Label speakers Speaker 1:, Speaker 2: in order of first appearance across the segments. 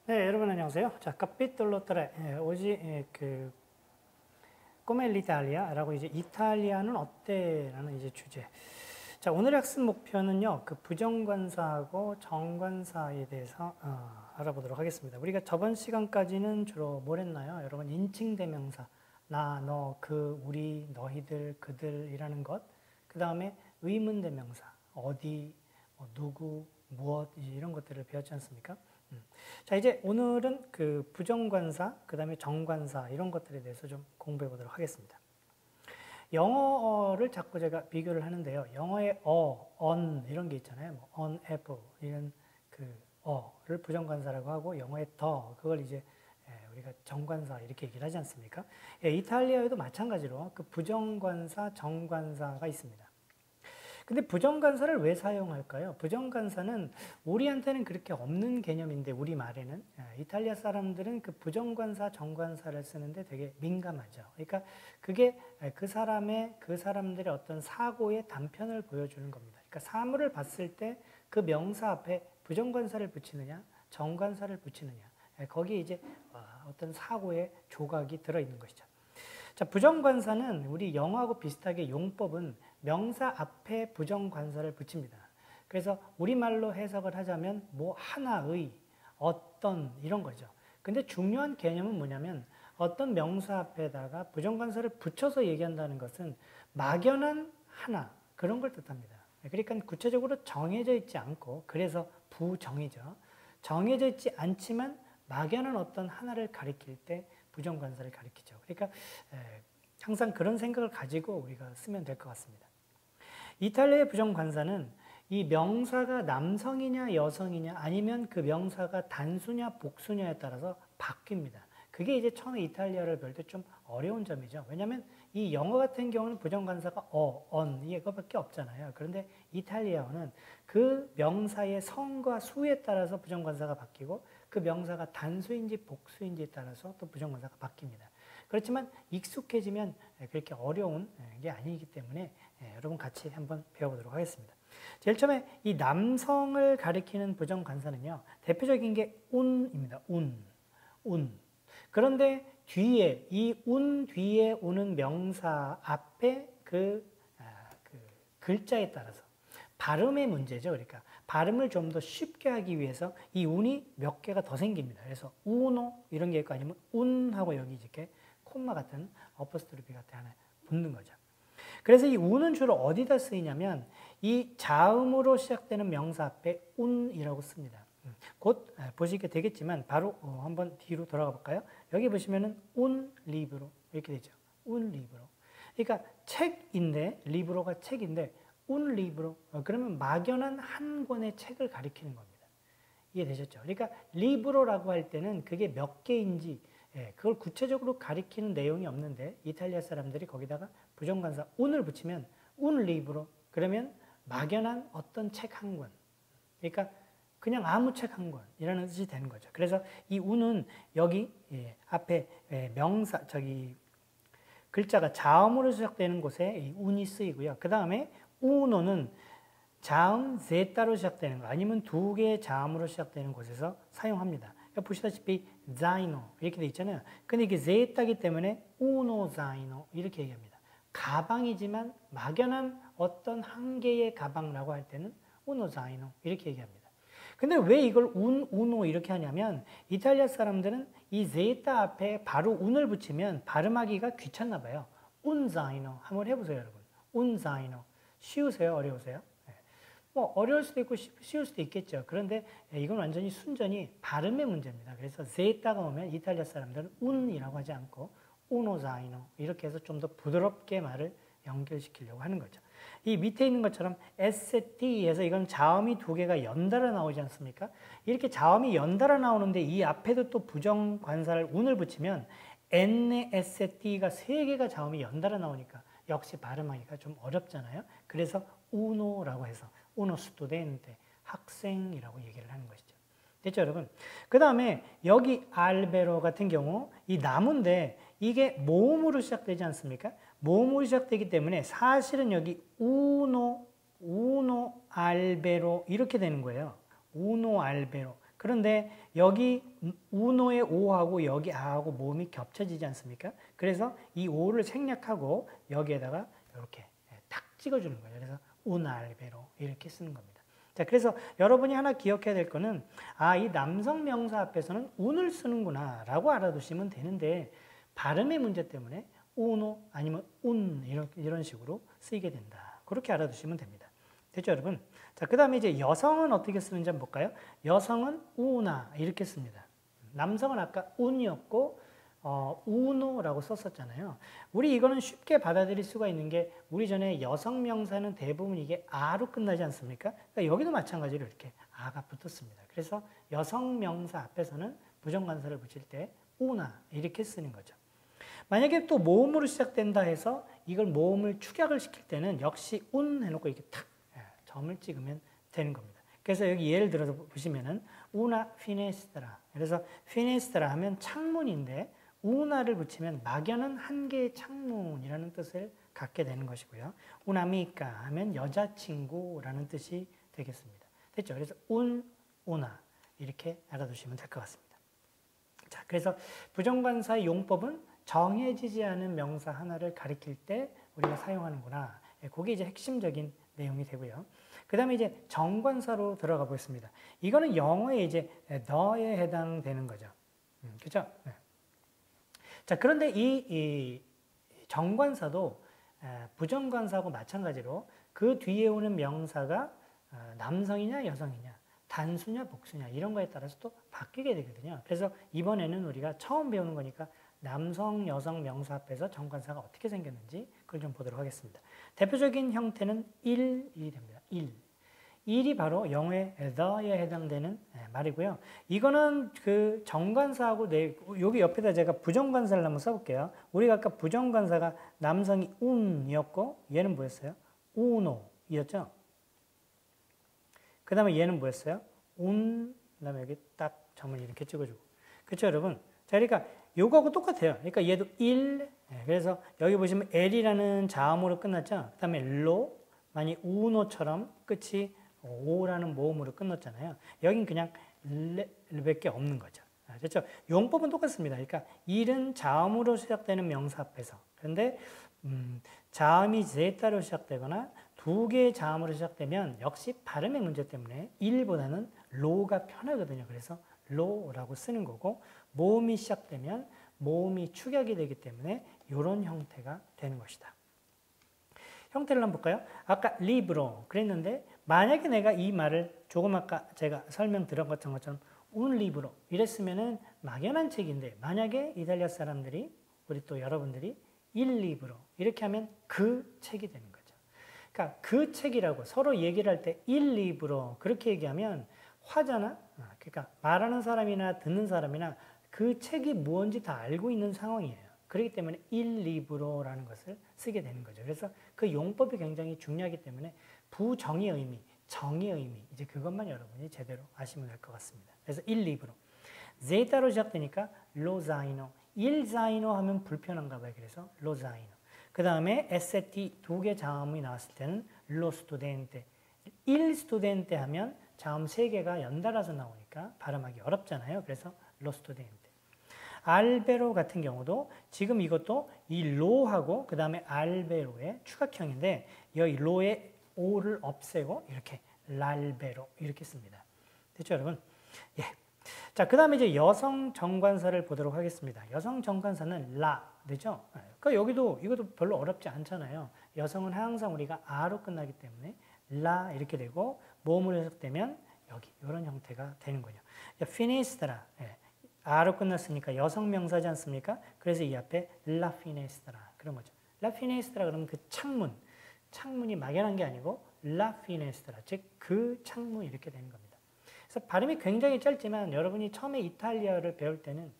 Speaker 1: 네, 여러분 안녕하세요. 자, capitolo 3. 오지 come l'Italia라고 이제 이탈리아는 어때라는 이제 주제. 자, 오늘의 학습 목표는요. 그 부정관사하고 정관사에 대해서 알아보도록 하겠습니다. 우리가 저번 시간까지는 주로 뭘 했나요? 여러분 인칭 대명사 나, 너, 그, 우리, 너희들, 그들이라는 것. 그다음에 의문 대명사 어디, 누구, 무엇 이런 것들을 배웠지 않습니까? 자, 이제 오늘은 그 부정관사, 그 다음에 정관사 이런 것들에 대해서 좀 공부해 보도록 하겠습니다. 영어를 자꾸 제가 비교를 하는데요. 영어의 on 이런 게 있잖아요. 뭐 on apple 이런 그 어를 부정관사라고 하고 영어의 더 그걸 이제 우리가 정관사 이렇게 얘기를 하지 않습니까? 이탈리아에도 마찬가지로 그 부정관사, 정관사가 있습니다. 근데 부정관사를 왜 사용할까요? 부정관사는 우리한테는 그렇게 없는 개념인데 우리말에는 이탈리아 사람들은 그 부정관사, 정관사를 쓰는데 되게 민감하죠. 그러니까 그게 그 사람들의 어떤 사고의 단편을 보여주는 겁니다. 그러니까 사물을 봤을 때 그 명사 앞에 부정관사를 붙이느냐, 정관사를 붙이느냐, 거기에 이제 어떤 사고의 조각이 들어있는 것이죠. 자, 부정관사는 우리 영어하고 비슷하게 용법은 명사 앞에 부정관사를 붙입니다. 그래서 우리말로 해석을 하자면 뭐 하나의, 어떤 이런 거죠. 근데 중요한 개념은 뭐냐면 어떤 명사 앞에다가 부정관사를 붙여서 얘기한다는 것은 막연한 하나 그런 걸 뜻합니다. 그러니까 구체적으로 정해져 있지 않고 그래서 부정이죠. 정해져 있지 않지만 막연한 어떤 하나를 가리킬 때 부정관사를 가리키죠. 그러니까 항상 그런 생각을 가지고 우리가 쓰면 될 것 같습니다. 이탈리아의 부정관사는 이 명사가 남성이냐 여성이냐 아니면 그 명사가 단수냐 복수냐에 따라서 바뀝니다. 그게 이제 처음에 이탈리아를 배울 때 좀 어려운 점이죠. 왜냐하면 이 영어 같은 경우는 부정관사가 on 이거밖에 없잖아요. 그런데 이탈리아어는 그 명사의 성과 수에 따라서 부정관사가 바뀌고 그 명사가 단수인지 복수인지에 따라서 또 부정관사가 바뀝니다. 그렇지만 익숙해지면 그렇게 어려운 게 아니기 때문에 여러분 같이 한번 배워보도록 하겠습니다. 제일 처음에 이 남성을 가리키는 부정관사는요. 대표적인 게 운입니다. 운. 그런데 뒤에 이 운 뒤에 오는 명사 앞에 그 글자에 따라서 발음의 문제죠. 그러니까 발음을 좀 더 쉽게 하기 위해서 이 운이 몇 개가 더 생깁니다. 그래서 우노 이런 게 있고 아니면 운하고 여기 이렇게 콤마 같은 어퍼스트로피 같은 하나 붙는 거죠. 그래서 이 운은 주로 어디다 쓰이냐면 이 자음으로 시작되는 명사 앞에 운이라고 씁니다. 곧 보시게 되겠지만 바로 한번 뒤로 돌아가 볼까요? 여기 보시면은 un libro 이렇게 되죠. un libro. 그러니까 책인데 리브로가 책인데 un libro 그러면 막연한 한 권의 책을 가리키는 겁니다. 이해되셨죠? 그러니까 리브로라고 할 때는 그게 몇 개인지 그걸 구체적으로 가리키는 내용이 없는데 이탈리아 사람들이 거기다가 부정관사 un을 붙이면 un libro 그러면 막연한 어떤 책 한 권. 그러니까 그냥 아무 책 한 권이라는 뜻이 되는 거죠. 그래서 이 운은 여기 앞에 명사 글자가 자음으로 시작되는 곳에 이 운이 쓰이고요. 그 다음에 우노는 자음 제타로 시작되는 거 아니면 두 개의 자음으로 시작되는 곳에서 사용합니다. 보시다시피 자이노 이렇게 돼 있잖아요. 근데 이게 제타이기 때문에 우노 자이노 이렇게 얘기합니다. 가방이지만 막연한 어떤 한 개의 가방이라고 할 때는 우노 자이노 이렇게 얘기합니다. 근데 왜 이걸 우노 이렇게 하냐면 이탈리아 사람들은 이 제타 앞에 바로 운을 붙이면 발음하기가 귀찮나 봐요. 운자이노 한번 해보세요, 여러분. 운자이노 쉬우세요, 어려우세요? 뭐 어려울 수도 있고 쉬울 수도 있겠죠. 그런데 이건 완전히 순전히 발음의 문제입니다. 그래서 제타가 오면 이탈리아 사람들은 운이라고 하지 않고 우노자이노 이렇게 해서 좀 더 부드럽게 말을 연결시키려고 하는 거죠. 이 밑에 있는 것처럼 ST에서 이건 자음이 두 개가 연달아 나오지 않습니까? 이렇게 자음이 연달아 나오는데 이 앞에도 또 부정관사를 운을 붙이면 NST가 세 개가 자음이 연달아 나오니까 역시 발음하기가 좀 어렵잖아요. 그래서 uno라고 해서 uno studente 학생이라고 얘기를 하는 것이죠. 됐죠, 여러분? 그 다음에 여기 알베로 같은 경우 이 나무인데 이게 모음으로 시작되지 않습니까? 모음으로 시작되기 때문에 사실은 여기 우노 알베로 이렇게 되는 거예요. 우노 알베로. 그런데 여기 우노의 오하고 여기 아하고 모음이 겹쳐지지 않습니까? 그래서 이 오를 생략하고 여기에다가 이렇게 탁 찍어주는 거예요. 그래서 un albero 이렇게 쓰는 겁니다. 자, 그래서 여러분이 하나 기억해야 될 거는 이 남성 명사 앞에서는 un을 쓰는구나 라고 알아두시면 되는데 발음의 문제 때문에 uno 아니면 un 이런 식으로 쓰이게 된다. 그렇게 알아두시면 됩니다. 됐죠, 여러분? 자, 그 다음에 이제 여성은 어떻게 쓰는지 한번 볼까요? 여성은 una 이렇게 씁니다. 남성은 아까 un이었고 uno라고 썼었잖아요. 우리 이거는 쉽게 받아들일 수가 있는 게 우리 전에 여성 명사는 대부분 이게 아로 끝나지 않습니까? 그러니까 여기도 마찬가지로 이렇게 아가 붙었습니다. 그래서 여성 명사 앞에서는 부정관사를 붙일 때 una 이렇게 쓰는 거죠. 만약에 또 모음으로 시작된다 해서 이걸 모음을 축약을 시킬 때는 역시 un 해놓고 이렇게 탁 점을 찍으면 되는 겁니다. 그래서 여기 예를 들어서 보시면은 una finestra. 그래서 finestra 하면 창문인데 una를 붙이면 막연한 한 개의 창문이라는 뜻을 갖게 되는 것이고요. una amica 하면 여자친구라는 뜻이 되겠습니다. 됐죠? 그래서 una 이렇게 알아두시면 될 것 같습니다. 자, 그래서 부정관사의 용법은 정해지지 않은 명사 하나를 가리킬 때 우리가 사용하는구나. 그게 이제 핵심적인 내용이 되고요. 그 다음에 이제 정관사로 들어가 보겠습니다. 이거는 영어에 이제 the에 해당되는 거죠. 그렇죠? 네. 자, 그런데 이 정관사도 부정관사하고 마찬가지로 그 뒤에 오는 명사가 남성이냐 여성이냐 단수냐 복수냐 이런 거에 따라서 또 바뀌게 되거든요. 그래서 이번에는 우리가 처음 배우는 거니까 남성, 여성 명사 앞에서 정관사가 어떻게 생겼는지 그걸 좀 보도록 하겠습니다. 대표적인 형태는 일이 됩니다. 일이 바로 영어의 the에 해당되는 말이고요. 이거는 그 정관사하고 여기 옆에다 제가 부정관사를 한번 써볼게요. 우리가 아까 부정관사가 남성이 un이었고 얘는 뭐였어요? uno이었죠. 그 다음에 얘는 뭐였어요? 그 다음에 여기 딱 점을 이렇게 찍어주고. 그렇죠, 여러분? 자, 그러니까 요거하고 똑같아요. 그러니까 얘도 그래서 여기 보시면 L이라는 자음으로 끝났죠. 그 다음에 로, 만약 우노처럼 끝이 오라는 모음으로 끝났잖아요. 여긴 그냥 밖에 없는 거죠. 그렇죠? 용법은 똑같습니다. 그러니까 일은 자음으로 시작되는 명사 앞에서. 그런데 자음이 제타로 시작되거나 두 개의 자음으로 시작되면 역시 발음의 문제 때문에 일보다는 로가 편하거든요. 그래서 로라고 쓰는 거고 모음이 시작되면 모음이 축약이 되기 때문에 이런 형태가 되는 것이다. 형태를 한번 볼까요? 아까 리브로 그랬는데 만약에 내가 이 말을 조금 아까 제가 설명드렸던 것처럼 un libro 이랬으면은 막연한 책인데 만약에 이탈리아 사람들이 우리 또 여러분들이 il libro 이렇게 하면 그 책이 되는 거죠. 그러니까 그 책이라고 서로 얘기를 할 때 il libro 그렇게 얘기하면 화잖아. 그러니까 말하는 사람이나 듣는 사람이나 그 책이 뭔지 다 알고 있는 상황이에요. 그렇기 때문에 il libro라는 것을 쓰게 되는 거죠. 그래서 그 용법이 굉장히 중요하기 때문에 부정의 의미, 정의 의미 이제 그것만 여러분이 제대로 아시면 될 것 같습니다. 그래서 il libro. 제타로 시작되니까 lo zaino. il zaino 하면 불편한가 봐요. 그래서 lo zaino. 그 다음에 SAT 두 개 자음이 나왔을 때는 lo studente. il studente 하면 자음 세 개가 연달아서 나오니까 발음하기 어렵잖아요. 그래서 lo studente. 알베로 같은 경우도 지금 이것도 이 로하고 그 다음에 알베로의 추각형인데 여기 로의 오를 없애고 이렇게 랄베로 이렇게 씁니다. 됐죠, 여러분? 예. 자, 그 다음에 이제 여성 정관사를 보도록 하겠습니다. 여성 정관사는 라 되죠? 그러니까 이것도 별로 어렵지 않잖아요. 여성은 항상 우리가 아로 끝나기 때문에 라 이렇게 되고 모음으로 해석되면 여기 이런 형태가 되는 거죠. 피네스트라 아로 끝났으니까 여성 명사지 않습니까? 그래서 이 앞에 la finestra 그런 거죠. la finestra 그러면 그 창문이 막연한 게 아니고 la finestra 즉 그 창문 이렇게 되는 겁니다. 그래서 발음이 굉장히 짧지만 여러분이 처음에 이탈리아를 배울 때는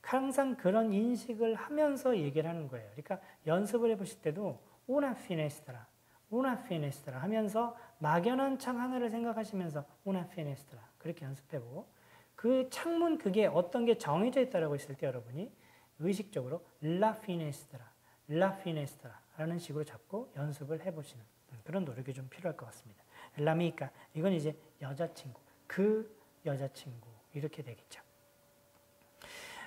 Speaker 1: 항상 그런 인식을 하면서 얘기를 하는 거예요. 그러니까 연습을 해보실 때도 una finestra 하면서 막연한 창 하나를 생각하시면서 una finestra 그렇게 연습해보고 그 창문 그게 어떤 게 정해져 있다라고 했을 때 여러분이 의식적으로 la finestra라는 식으로 잡고 연습을 해보시는 그런 노력이 좀 필요할 것 같습니다. 라미까 이건 이제 여자친구, 그 여자친구 이렇게 되겠죠.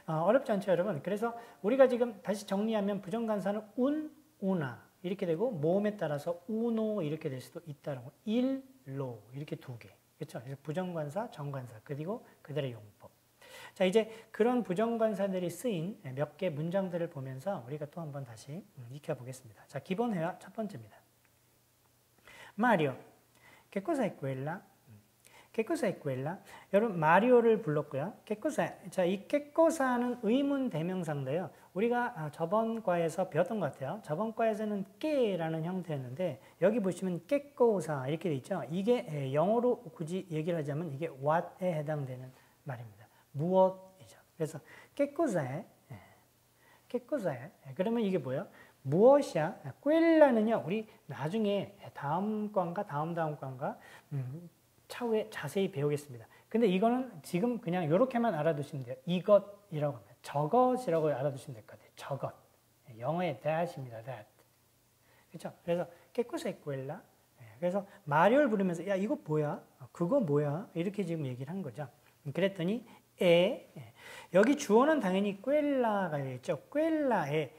Speaker 1: 어렵지 않죠, 여러분? 그래서 우리가 지금 다시 정리하면 부정관사는 우나 이렇게 되고 모음에 따라서 우노 이렇게 될 수도 있다는 거. 일로 이렇게 두 개. 그렇죠? 그래서 부정관사, 정관사 그리고 그들의 용법. 자, 이제 그런 부정관사들이 쓰인 몇 개 문장들을 보면서 우리가 또 한번 다시 익혀보겠습니다. 자, 기본 회화 첫 번째입니다. 마리오, che cosa è quella? Che cosa è quella? 여러분 마리오를 불렀고요. che cosa? 자, 이 che cosa는 의문 대명사인데요. 우리가 저번 과에서 배웠던 것 같아요. 저번 과에서는 que라는 형태였는데 여기 보시면 che cosa 이렇게 돼 있죠. 이게 영어로 굳이 얘기를 하자면 이게 what에 해당되는 말입니다. 무엇이죠. 그래서 che cos'è? che cos'è? 그러면 이게 뭐예요? 무엇이야? quella는요. 우리 나중에 다음 과인가 다음 과인가 차후에 자세히 배우겠습니다. 근데 이거는 지금 그냥 이렇게만 알아두시면 돼요. 이것이라고 합니다. 저것이라고 알아두시면 될 것 같아요. 저것. 영어의 that입니다. that. 그렇죠? 그래서 che cosa è quella? 그래서 마리오를 부르면서 야 이거 뭐야? 그거 뭐야? 이렇게 지금 얘기를 한 거죠. 그랬더니 여기 주어는 당연히 quella가 있죠. quella에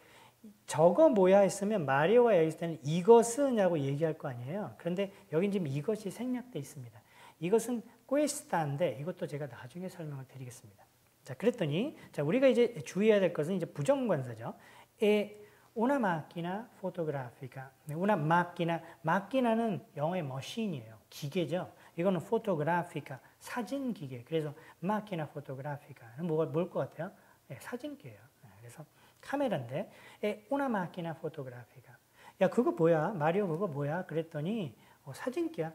Speaker 1: 저거 뭐야 했으면 마리오가 여기 있을 때는 이것은이라고 얘기할 거 아니에요. 그런데 여기 지금 이것이 생략되어 있습니다. 이것은 questa인데 이것도 제가 나중에 설명을 드리겠습니다. 자, 그랬더니 자, 우리가 이제 주의해야 될 것은 이제 부정관사죠. una macchina fotografica. una macchina, macchina는 영어의 machine이에요. 기계죠. 이거는 fotografica, 사진 기계. 그래서 macchina fotografica는 뭘 것 같아요? 사진기예요. 그래서 카메라인데 una macchina fotografica. 야, 그거 뭐야? 마리오 그거 뭐야? 그랬더니 사진기야.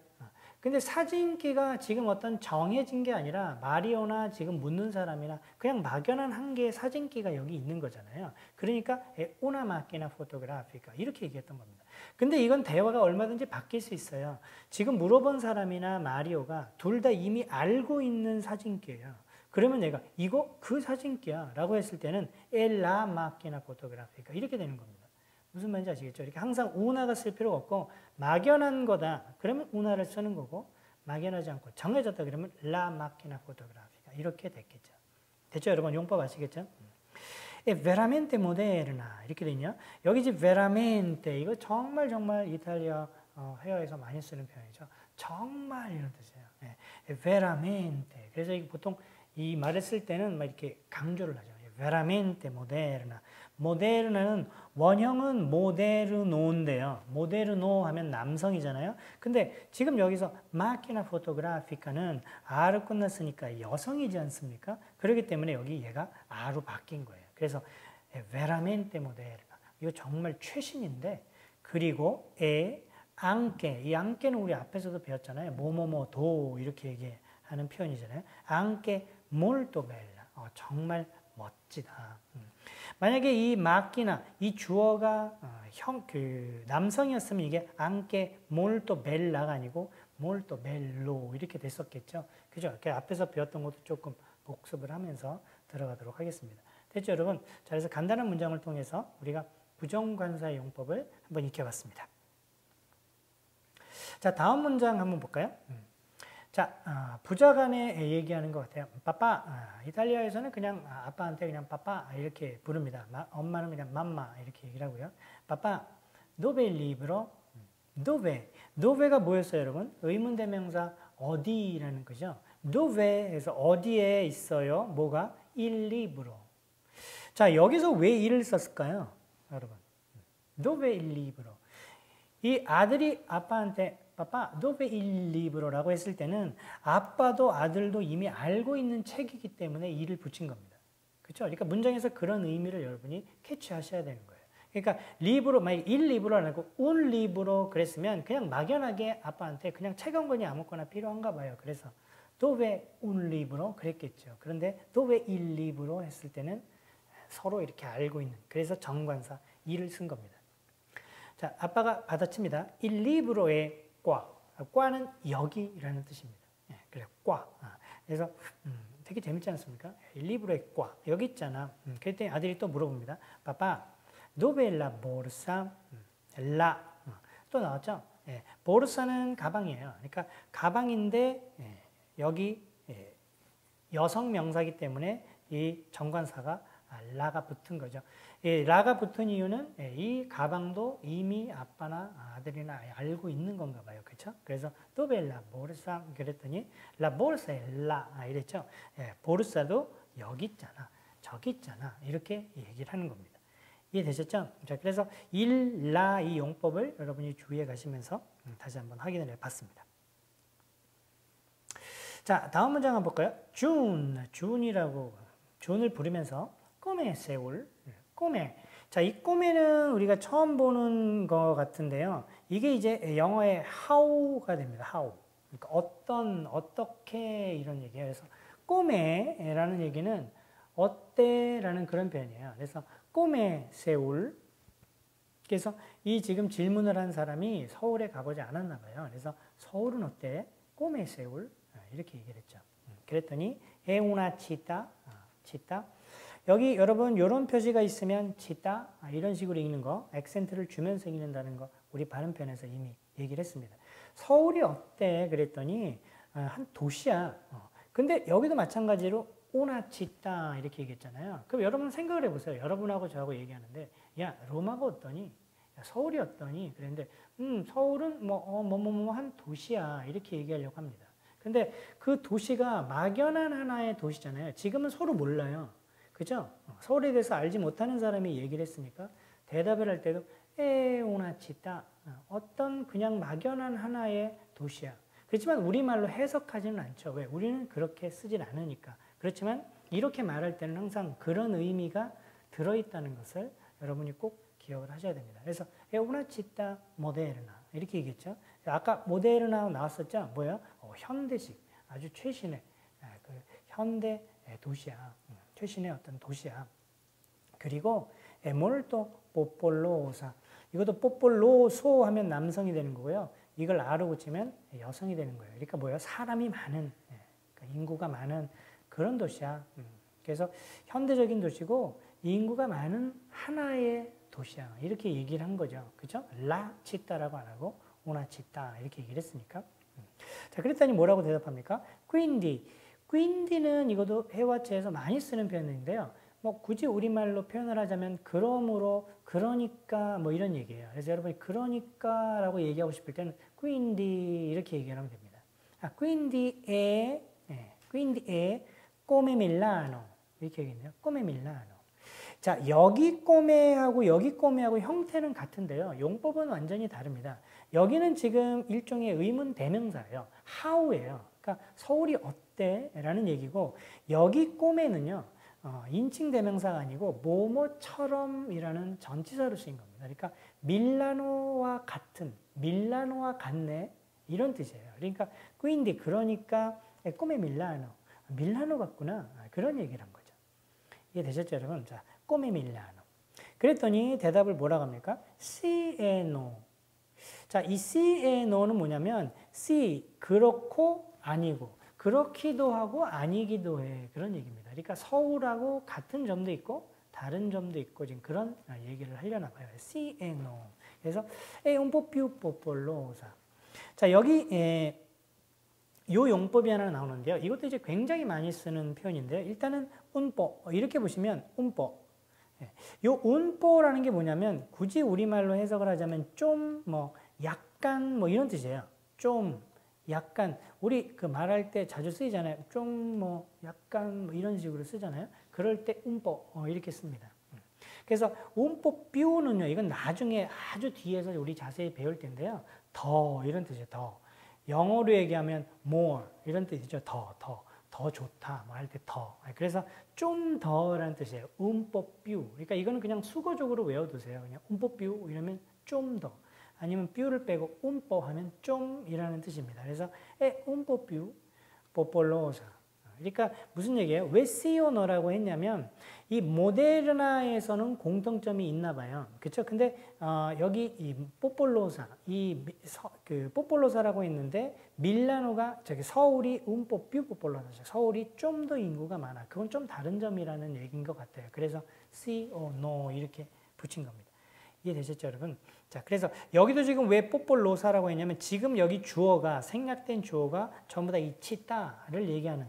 Speaker 1: 근데 사진기가 지금 어떤 정해진 게 아니라 마리오나 지금 묻는 사람이나 그냥 막연한 한 개의 사진기가 여기 있는 거잖아요. 그러니까 una macchina fotografica 이렇게 얘기했던 겁니다. 근데 이건 대화가 얼마든지 바뀔 수 있어요. 지금 물어본 사람이나 마리오가 둘 다 이미 알고 있는 사진기예요. 그러면 내가 이거 그 사진기야 라고 했을 때는 la macchina fotografica 이렇게 되는 겁니다. 무슨 말인지 아시겠죠? 이렇게 항상 우나가 쓸 필요가 없고 막연한 거다. 그러면 우나를 쓰는 거고 막연하지 않고 정해졌다 그러면 la macchina fotografica 이렇게 됐겠죠. 됐죠? 여러분 용법 아시겠죠? veramente moderna 이렇게 되냐? 여기 지금 veramente 이거 정말 이탈리아 회화에서 많이 쓰는 표현이죠. 정말 이런 뜻이에요. veramente 그래서 보통 이 말을 쓸 때는 막 이렇게 강조를 하죠. veramente moderna. 모데르나는 원형은 모데르노인데요. 모데르노 하면 남성이잖아요. 근데 지금 여기서 마키나 포토그라피카는 R로 끝났으니까 여성이지 않습니까? 그렇기 때문에 여기 얘가 R로 바뀐 거예요. 그래서 veramente moderna. 이거 정말 최신인데 그리고 anche. 이 anche는 우리 앞에서도 배웠잖아요. 뭐뭐뭐도 이렇게 얘기하는 표현이잖아요. anche molto bella. 정말 멋지다. 만약에 이 마키나 이 주어가 남성이었으면 이게 anche molto bella가 아니고 molto bello 이렇게 됐었겠죠. 그죠? 앞에서 배웠던 것도 조금 복습을 하면서 들어가도록 하겠습니다. 됐죠, 여러분? 자, 그래서 간단한 문장을 통해서 우리가 부정관사의 용법을 한번 익혀봤습니다. 자, 다음 문장 한번 볼까요? 자, 부자간에 얘기하는 것 같아요. 빠빠, 이탈리아에서는 그냥 아빠한테 그냥 빠빠 이렇게 부릅니다. 엄마는 그냥 맘마 이렇게 얘기를 하고요. 빠빠, dove il libro? dove. dove가 뭐였어요, 여러분? 의문대명사 어디라는 거죠. dove에서 어디에 있어요? 뭐가? il libro. 자, 여기서 왜 일을 썼을까요, 여러분? dove il libro. 이 아들이 아빠한테 빠빠, dove il libro라고 했을 때는 아빠도 아들도 이미 알고 있는 책이기 때문에 이를 붙인 겁니다. 그렇죠? 그러니까 문장에서 그런 의미를 여러분이 캐치하셔야 되는 거예요. 그러니까 리브로, 만약 il libro 안 하고 un libro 그랬으면 그냥 막연하게 아빠한테 그냥 책 한 권이 아무거나 필요한가 봐요. 그래서 dove un libro 그랬겠죠. 그런데 dove il libro 했을 때는 서로 이렇게 알고 있는, 그래서 정관사 일을 쓴 겁니다. 자, 아빠가 받아칩니다. il libro의 과. 과는 여기라는 뜻입니다. 그래서 과. 그래서 되게 재밌지 않습니까? il libro의 과. 여기 있잖아. 그랬더니 아들이 또 물어봅니다. Papà, dove è la borsa? la. 또 나왔죠? borsa는 가방이에요. 그러니까 가방인데 여기 여성 명사이기 때문에 이 정관사가 라가 붙은 거죠. 이 라가 붙은 이유는 이 가방도 이미 아빠나 아들이나 알고 있는 건가 봐요. 그렇죠? 그래서 또벨라 보르사 그랬더니 라 보르사에 라 이랬죠. 보르사도 여기 있잖아. 저기 있잖아. 이렇게 얘기를 하는 겁니다. 이해되셨죠? 자, 그래서 일, 라 이 용법을 여러분이 주의해 가시면서 다시 한번 확인을 해 봤습니다. 자, 다음 문장 한번 볼까요? 준이라고 준을 부르면서 꼬메 세울, 꼬메. 자, 이 꼬메는 우리가 처음 보는 것 같은데요. 이게 이제 영어의 how가 됩니다. how. 그러니까 어떻게 이런 얘기예요. 그래서 꼬메라는 얘기는 어때라는 그런 표현이에요. 그래서 꼬메 세울. 그래서 이 지금 질문을 한 사람이 서울에 가보지 않았나 봐요. 그래서 서울은 어때? 꼬메 세울. 이렇게 얘기를 했죠. 그랬더니 에우나 치타, 치타. 여기 여러분 이런 표시가 있으면 치타 이런 식으로 읽는 거, 액센트를 주면서 읽는다는 거 우리 발음편에서 이미 얘기를 했습니다. 서울이 어때? 그랬더니 한 도시야. 근데 여기도 마찬가지로 오나 치타 이렇게 얘기했잖아요. 그럼 여러분 생각을 해보세요. 여러분하고 저하고 얘기하는데 야 로마가 어떠니? 야, 서울이 어떠니? 그랬는데 서울은 뭐 한 도시야 이렇게 얘기하려고 합니다. 근데 그 도시가 막연한 하나의 도시잖아요. 지금은 서로 몰라요. 그죠? 서울에 대해서 알지 못하는 사람이 얘기를 했으니까 대답을 할 때도 오나치다. 어떤 그냥 막연한 하나의 도시야. 그렇지만 우리말로 해석하지는 않죠. 왜? 우리는 그렇게 쓰질 않으니까. 그렇지만 이렇게 말할 때는 항상 그런 의미가 들어있다는 것을 여러분이 꼭 기억을 하셔야 됩니다. 그래서 오나치다 모데르나 이렇게 얘기했죠. 아까 모데르나 나왔었죠. 뭐예요? 현대식, 아주 최신의 그 현대 도시야. 최신의 어떤 도시야. 그리고 molto popolosa. 이것도 popoloso 하면 남성이 되는 거고요. 이걸 아로 붙이면 여성이 되는 거예요. 그러니까 뭐예요? 사람이 많은, 그러니까 인구가 많은 그런 도시야. 그래서 현대적인 도시고 인구가 많은 하나의 도시야. 이렇게 얘기를 한 거죠. 그죠? 라 치타라고 안 하고 오나 치타 이렇게 얘기를 했으니까. 자, 그랬더니 뭐라고 대답합니까? quindi는 이것도 회화체에서 많이 쓰는 표현인데요. 뭐 굳이 우리말로 표현을 하자면 그러므로, 그러니까 뭐 이런 얘기예요. 그래서 여러분이 그러니까라고 얘기하고 싶을 때는 quindi 이렇게 얘기하면 됩니다. quindi에 come Milano 이렇게 얘기했네요. come Milano. 자, 여기 꼬매하고 여기 꼬매하고 형태는 같은데요. 용법은 완전히 다릅니다. 여기는 지금 일종의 의문 대명사예요. how예요. 그러니까 서울이 어때? 라는 얘기고 여기 꼬매는요. 인칭 대명사가 아니고 뭐뭐처럼 이라는 전치사로 쓰인 겁니다. 그러니까 밀라노와 같은, 밀라노와 같네 이런 뜻이에요. 그러니까 quindi 그러니까 come Milano. 밀라노 같구나. 그런 얘기를 한 거죠. 이해되셨죠, 여러분? 자, come Milano. 그랬더니 대답을 뭐라고 합니까? sì e no. 자, 이 sì e no는 뭐냐면 sì, 그렇고 아니고 그렇기도 하고 아니기도 해. 그런 얘기입니다. 그러니까 서울하고 같은 점도 있고 다른 점도 있고 지금 그런 얘기를 하려나 봐요. sì e no. 그래서 è un po' più popolosa. 자, 여기 요 용법이 하나 나오는데요. 이것도 이제 굉장히 많이 쓰는 표현인데요. 일단은 un po 이렇게 보시면 un po. 요 un po라는 게 뭐냐면 굳이 우리말로 해석을 하자면 좀 뭐 약간 뭐 이런 뜻이에요. 좀 약간 우리 그 말할 때 자주 쓰이잖아요. 좀 뭐 약간 뭐 이런 식으로 쓰잖아요. 그럴 때 un po 이렇게 씁니다. 그래서 un po piu는요. 이건 나중에 아주 뒤에서 우리 자세히 배울 텐데요. 더 이런 뜻이에요. 더. 영어로 얘기하면 more 이런 뜻이죠. 더 좋다 뭐 할 때 더. 그래서 좀 더라는 뜻이에요. un po più. 그러니까 이거는 그냥 수거적으로 외워두세요. 그냥 un po più 이러면 좀 더. 아니면 piu를 빼고 un po 하면 좀이라는 뜻입니다. 그래서 un po più popolosa. 그러니까 무슨 얘기예요? 왜 sì o no라고 했냐면 이 모데르나에서는 공통점이 있나 봐요. 그렇죠? 근데 여기 이 포폴로사, 그 포폴로사라고 했는데 밀라노가 저기 서울이 un po più popolosa. 서울이 좀 더 인구가 많아. 그건 좀 다른 점이라는 얘기인 것 같아요. 그래서 sì o no 이렇게 붙인 겁니다. 이해되셨죠, 여러분? 자, 그래서 여기도 지금 왜 포폴로사라고 했냐면 지금 여기 주어가 생략된 주어가 전부 다 이 치타를 얘기하는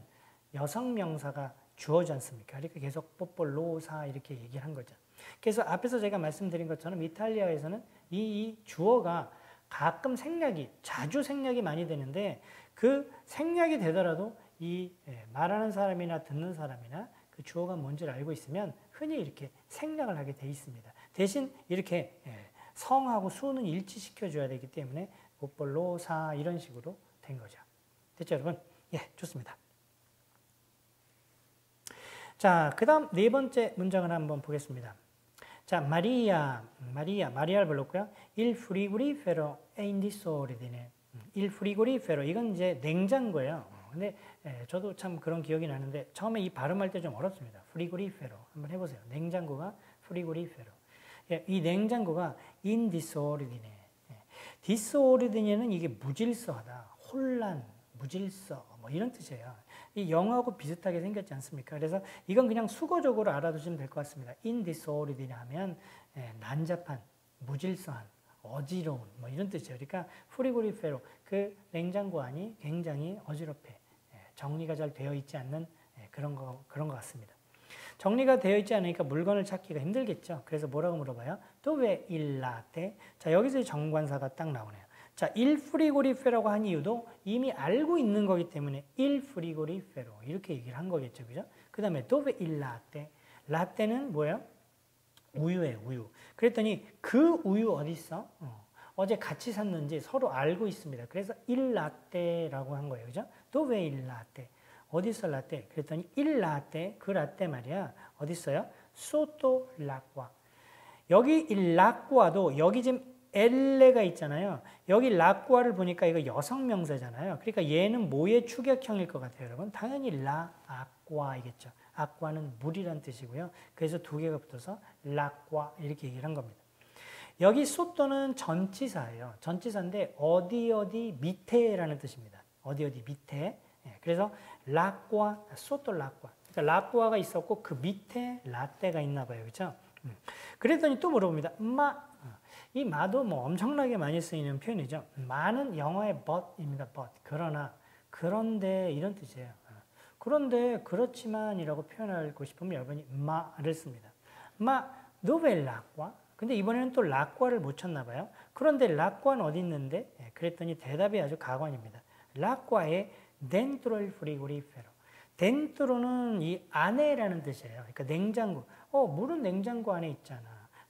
Speaker 1: 여성 명사가 주어지 않습니까? 그러니까 계속 뽀뽀로사 이렇게 얘기를 한 거죠. 그래서 앞에서 제가 말씀드린 것처럼 이탈리아에서는 이 주어가 가끔 생략이, 자주 생략이 많이 되는데 그 생략이 되더라도 이 말하는 사람이나 듣는 사람이나 그 주어가 뭔지를 알고 있으면 흔히 이렇게 생략을 하게 돼 있습니다. 대신 이렇게 성하고 수는 일치시켜 줘야 되기 때문에 뽀뽀로사 이런 식으로 된 거죠. 됐죠, 여러분? 예, 좋습니다. 자, 그 다음 네 번째 문장을 한번 보겠습니다. 자, 마리아를 불렀고요. Il frigorifero è in disordine. Il frigorifero, 이건 이제 냉장고예요. 근데 저도 참 그런 기억이 나는데 처음에 이 발음할 때 좀 어렵습니다. frigorifero 한번 해보세요. 냉장고가 frigorifero. 예, 이 냉장고가 in disordine. disordina는 이게 무질서하다, 혼란, 무질서 뭐 이런 뜻이에요. 이 영어하고 비슷하게 생겼지 않습니까? 그래서 이건 그냥 수거적으로 알아두시면 될 것 같습니다. in disordine 하면 난잡한, 무질서한, 어지러운 뭐 이런 뜻이에요. 그러니까 frigorifero, 그 냉장고 안이 굉장히 어지럽해, 정리가 잘 되어 있지 않는 그런 것 같습니다. 정리가 되어 있지 않으니까 물건을 찾기가 힘들겠죠. 그래서 뭐라고 물어봐요? Dove il latte? 자, 여기서 정관사가 딱 나오네요. 자, il frigorifero라고 한 이유도 이미 알고 있는 거기 때문에 il frigorifero 이렇게 얘기를 한 거겠죠. 그죠? 그 다음에 dove il latte? 라떼는 뭐예요? 우유예요, 우유. 그랬더니 그 우유 어디 있어? 어제 같이 샀는지 서로 알고 있습니다. 그래서 il latte라고 한 거예요. 그죠? dove il latte? 어디 있어 라떼? 그랬더니 il latte, 그 라떼 말이야. 어디 있어요? sotto l'acqua. 여기 il l'acqua도 여기 지금 엘레가 있잖아요. 여기 l'acqua를 보니까 이거 여성 명사잖아요. 그러니까 얘는 뭐의 축약형일 것 같아요, 여러분? 당연히 la acqua이겠죠. aqua는 물이란 뜻이고요. 그래서 두 개가 붙어서 l'acqua 이렇게 얘기를 한 겁니다. 여기 sotto는 전치사예요. 전치사인데 어디 밑에라는 뜻입니다. 어디 밑에. 그래서 l'acqua, sotto l'acqua. 그러니까 l'acqua가 있었고 그 밑에 라떼가 있나 봐요. 그렇죠? 그랬더니 또 물어봅니다. 이 마도 뭐 엄청나게 많이 쓰이는 표현이죠. 마는 영어의 but입니다. but. 그런데 이런 뜻이에요. 그런데 그렇지만이라고 표현하고 싶으면 여러분이 마를 씁니다. dove l'acqua? 근데 이번에는 또 l'acqua를 못 쳤나 봐요. 그런데 l'acqua는 어디 있는데? 그랬더니 대답이 아주 가관입니다. l'acqua에 dentro il frigorifero. dentro는 이 안에라는 뜻이에요. 그러니까 냉장고. 물은 냉장고 안에 있잖아.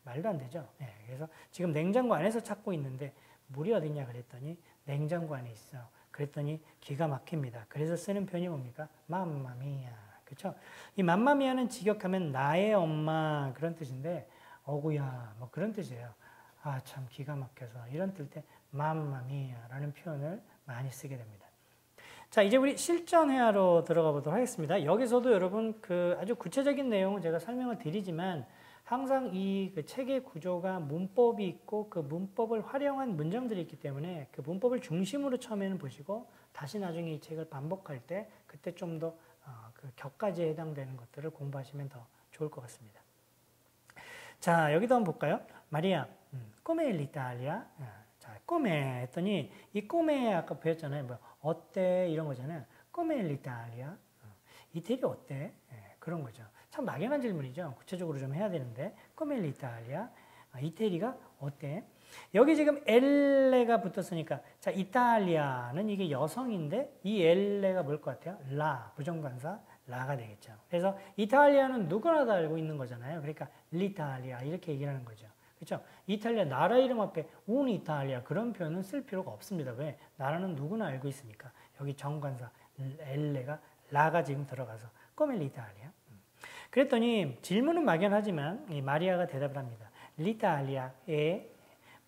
Speaker 1: 말도 안 되죠. 그래서 지금 냉장고 안에서 찾고 있는데 물이 어딨냐 그랬더니 냉장고 안에 있어. 그랬더니 기가 막힙니다. 그래서 쓰는 표현이 뭡니까? 맘마미아. 그렇죠? 이 맘마미아는 직역하면 나의 엄마 그런 뜻인데 어구야 뭐 그런 뜻이에요. 아, 참 기가 막혀서 이런 뜻 때 맘마미아라는 표현을 많이 쓰게 됩니다. 자, 이제 우리 실전 회화로 들어가 보도록 하겠습니다. 여기서도 여러분 그 아주 구체적인 내용은 제가 설명을 드리지만 항상 이 그 책의 구조가 문법이 있고 그 문법을 활용한 문장들이 있기 때문에 그 문법을 중심으로 처음에는 보시고 다시 나중에 이 책을 반복할 때 그때 좀 더 그 격까지에 해당되는 것들을 공부하시면 더 좋을 것 같습니다. 자, 여기도 한번 볼까요? 마리아, come l'Italia? 자, come 했더니 이 come 아까 배웠잖아요. 뭐 어때? 이런 거잖아요. come l'Italia? 이태리 어때? 그런 거죠. 참 막연한 질문이죠. 구체적으로 좀 해야 되는데 come l'Italia? 이태리가 어때? 여기 지금 엘레가 붙었으니까 자, 이탈리아는 이게 여성인데 이 엘레가 뭘 것 같아요? 라, 부정관사 라가 되겠죠. 그래서 이탈리아는 누구나 다 알고 있는 거잖아요. 그러니까 l'Italia 이렇게 얘기를 하는 거죠. 그렇죠? 이탈리아 나라 이름 앞에 un Italia 그런 표현은 쓸 필요가 없습니다. 왜? 나라는 누구나 알고 있으니까. 여기 정관사 엘레가 라가 지금 들어가서 come l'Italia. 그랬더니 질문은 막연하지만 이 마리아가 대답을 합니다. l'Italia è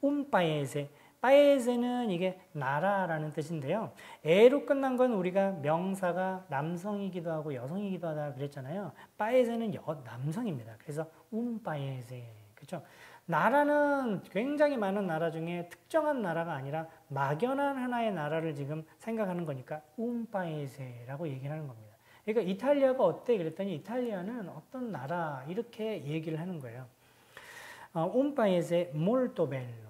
Speaker 1: un paese. paese는 이게 나라라는 뜻인데요. 에로 끝난 건 우리가 명사가 남성이기도 하고 여성이기도 하다 그랬잖아요. paese는 남성입니다. 그래서 un paese. 그렇죠? 나라는 굉장히 많은 나라 중에 특정한 나라가 아니라 막연한 하나의 나라를 지금 생각하는 거니까 un paese라고 얘기를 하는 겁니다. 그러니까 이탈리아가 어때? 그랬더니 이탈리아는 어떤 나라 이렇게 얘기를 하는 거예요. un paese molto bello.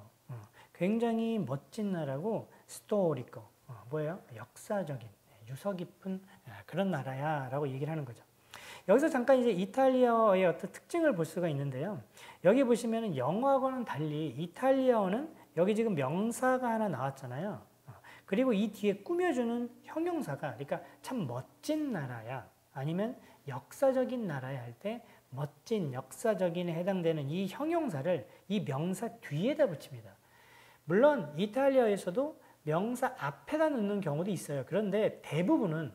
Speaker 1: 굉장히 멋진 나라고 storico. 뭐예요? 역사적인, 유서 깊은 그런 나라야 라고 얘기를 하는 거죠. 여기서 잠깐 이제 이탈리아어의 어떤 특징을 볼 수가 있는데요. 여기 보시면은 영어하고는 달리 이탈리아어는 여기 지금 명사가 하나 나왔잖아요. 그리고 이 뒤에 꾸며주는 형용사가, 그러니까 참 멋진 나라야, 아니면 역사적인 나라야 할 때 멋진, 역사적인에 해당되는 이 형용사를 이 명사 뒤에다 붙입니다. 물론 이탈리아에서도 명사 앞에다 넣는 경우도 있어요. 그런데 대부분은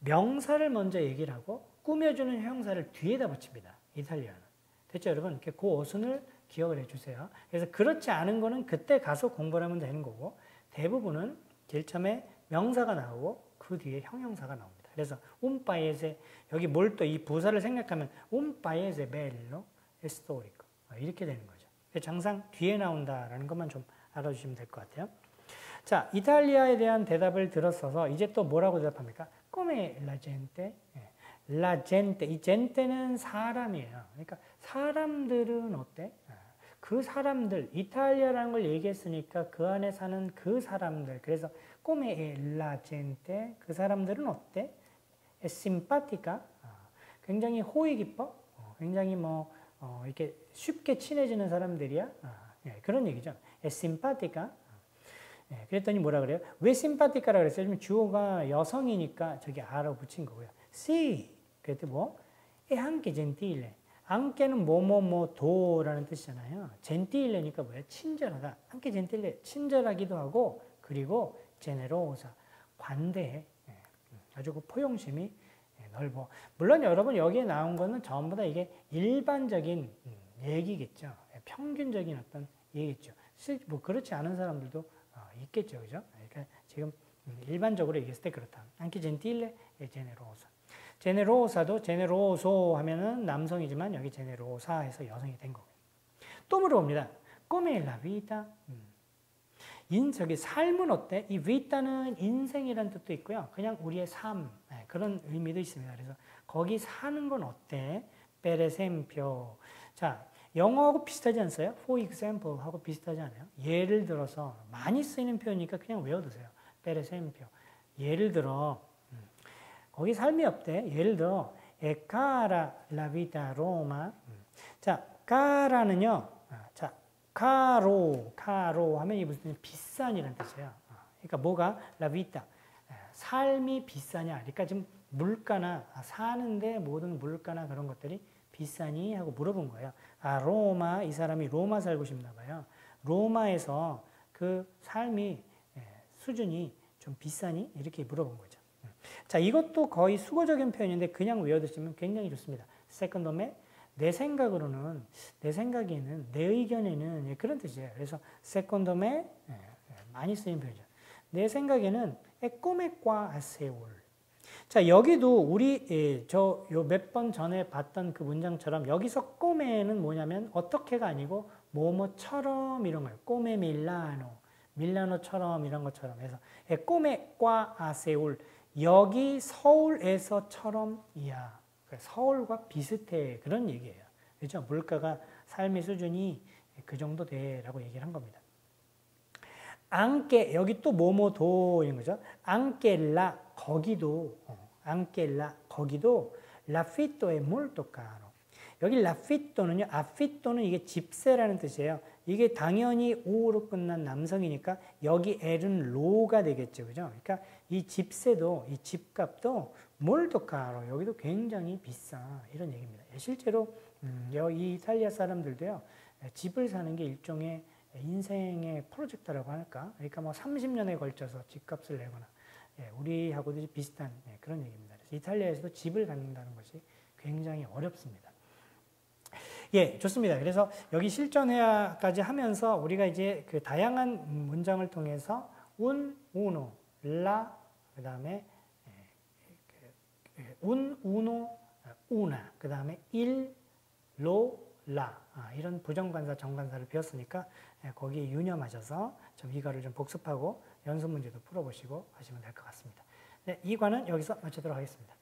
Speaker 1: 명사를 먼저 얘기를 하고 꾸며주는 형용사를 뒤에다 붙입니다. 이탈리아는. 됐죠, 여러분? 이렇게 그 어순을 기억을 해주세요. 그래서 그렇지 않은 거는 그때 가서 공부를 하면 되는 거고, 대부분은 제일 처음에 명사가 나오고 그 뒤에 형용사가 나옵니다. 그래서 paese, 여기 뭘 또 이 부사를 생각하면 paese bello e storico 이렇게 되는 거죠. 항상 뒤에 나온다라는 것만 좀 알아주시면 될 것 같아요. 자, 이탈리아에 대한 대답을 들었어서 이제 또 뭐라고 대답합니까? Come la gente? La gente. 이 gente는 사람이에요. 그러니까 사람들은 어때? 그 사람들, 이탈리아라는 걸 얘기했으니까 그 안에 사는 그 사람들. 그래서 come la gente. 그 사람들은 어때? Es simpatica. 굉장히 호의 깊어? 굉장히 이렇게 쉽게 친해지는 사람들이야? 그런 얘기죠. Es simpatica. 그랬더니 뭐라 그래요? 왜 심파티카라 그랬어요? 주어가 여성이니까 저기 아로 붙인 거고요. Si. 그랬더니 뭐? E anche gentile. anche는 도라는 뜻이잖아요. gentile니까 뭐예요? 친절하다. anche gentile. 친절하기도 하고, 그리고 generosa. 관대해. 아주 그 포용심이 넓어. 물론 여러분 여기에 나온 거는 전부 다 이게 일반적인 얘기겠죠. 평균적인 어떤 얘기겠죠. 뭐 그렇지 않은 사람들도 있겠죠, 그죠? 그러니까 지금 일반적으로 얘기했을 때 그렇다. anche gentile e generosa. generosa도 generoso 하면은 남성이지만 여기 generosa 해서 여성이 된 거고요. 또 물어봅니다. come la vita? 저기 삶은 어때? 이 vita는 인생이라는 뜻도 있고요. 그냥 우리의 삶, 그런 의미도 있습니다. 그래서 거기 사는 건 어때? per esempio. 자, 영어하고 비슷하지 않어요? For example 하고 비슷하지 않아요? 예를 들어서 많이 쓰이는 표현이니까 그냥 외워두세요. per esempio. 예를 들어 거기 삶이 없대. 예를 들어 è cara la vita a Roma. 자, cara는요. 자, caro 하면 이 무슨 비싼이라는 뜻이에요. 그러니까 뭐가 la vita. 삶이 비싸냐? 그러니까 지금 물가나 사는데 모든 물가나 그런 것들이 비싸니? 하고 물어본 거예요. 아, 로마, 이 사람이 로마 살고 싶나 봐요. 로마에서 그 삶이 수준이 좀 비싸니? 이렇게 물어본 거죠. 자, 이것도 거의 수거적인 표현인데 그냥 외워두시면 굉장히 좋습니다. secondo me, 내 생각으로는, 내 생각에는, 내 의견에는 그런 뜻이에요. 그래서 secondo me, 많이 쓰이는 표현이죠. 내 생각에는 è come qua a Seul. 자, 여기도 우리 저 몇 번 전에 봤던 그 문장처럼 여기서 꼬메는 뭐냐면 어떻게가 아니고 뭐뭐처럼 이런 거예요. 꼬메 밀라노처럼 이런 것처럼 해서 꼬메 과 아세울 여기 서울에서처럼이야. 서울과 비슷해 그런 얘기예요. 그렇죠? 물가가 삶의 수준이 그 정도 돼라고 얘기를 한 겁니다. 안께 여기 또 뭐뭐도인 거죠. 안께라 거기도 l'affitto è molto caro. 여기 l'affitto는요. affitto는 이게 집세라는 뜻이에요. 이게 당연히 오로 끝난 남성이니까 여기 L은 로가 되겠죠. 그죠? 그러니까 이 집세도 이 집값도 molto caro. 여기도 굉장히 비싸. 이런 얘기입니다. 실제로 이 이탈리아 사람들도요. 집을 사는 게 일종의 인생의 프로젝트라고 할까? 그러니까 뭐 30년에 걸쳐서 집값을 내거나 우리하고도 비슷한 그런 얘기입니다. 그래서 이탈리아에서도 집을 갖는다는 것이 굉장히 어렵습니다. 예, 좋습니다. 그래서 여기 실전회화까지 하면서 우리가 이제 그 다양한 문장을 통해서 uno, la, 그 다음에 uno, una, 그 다음에 il, lo, la 이런 부정관사, 정관사를 배웠으니까 거기에 유념하셔서 좀 이거를 좀 복습하고 연습 문제도 풀어보시고 하시면 될 것 같습니다. 네, 이 과는 여기서 마치도록 하겠습니다.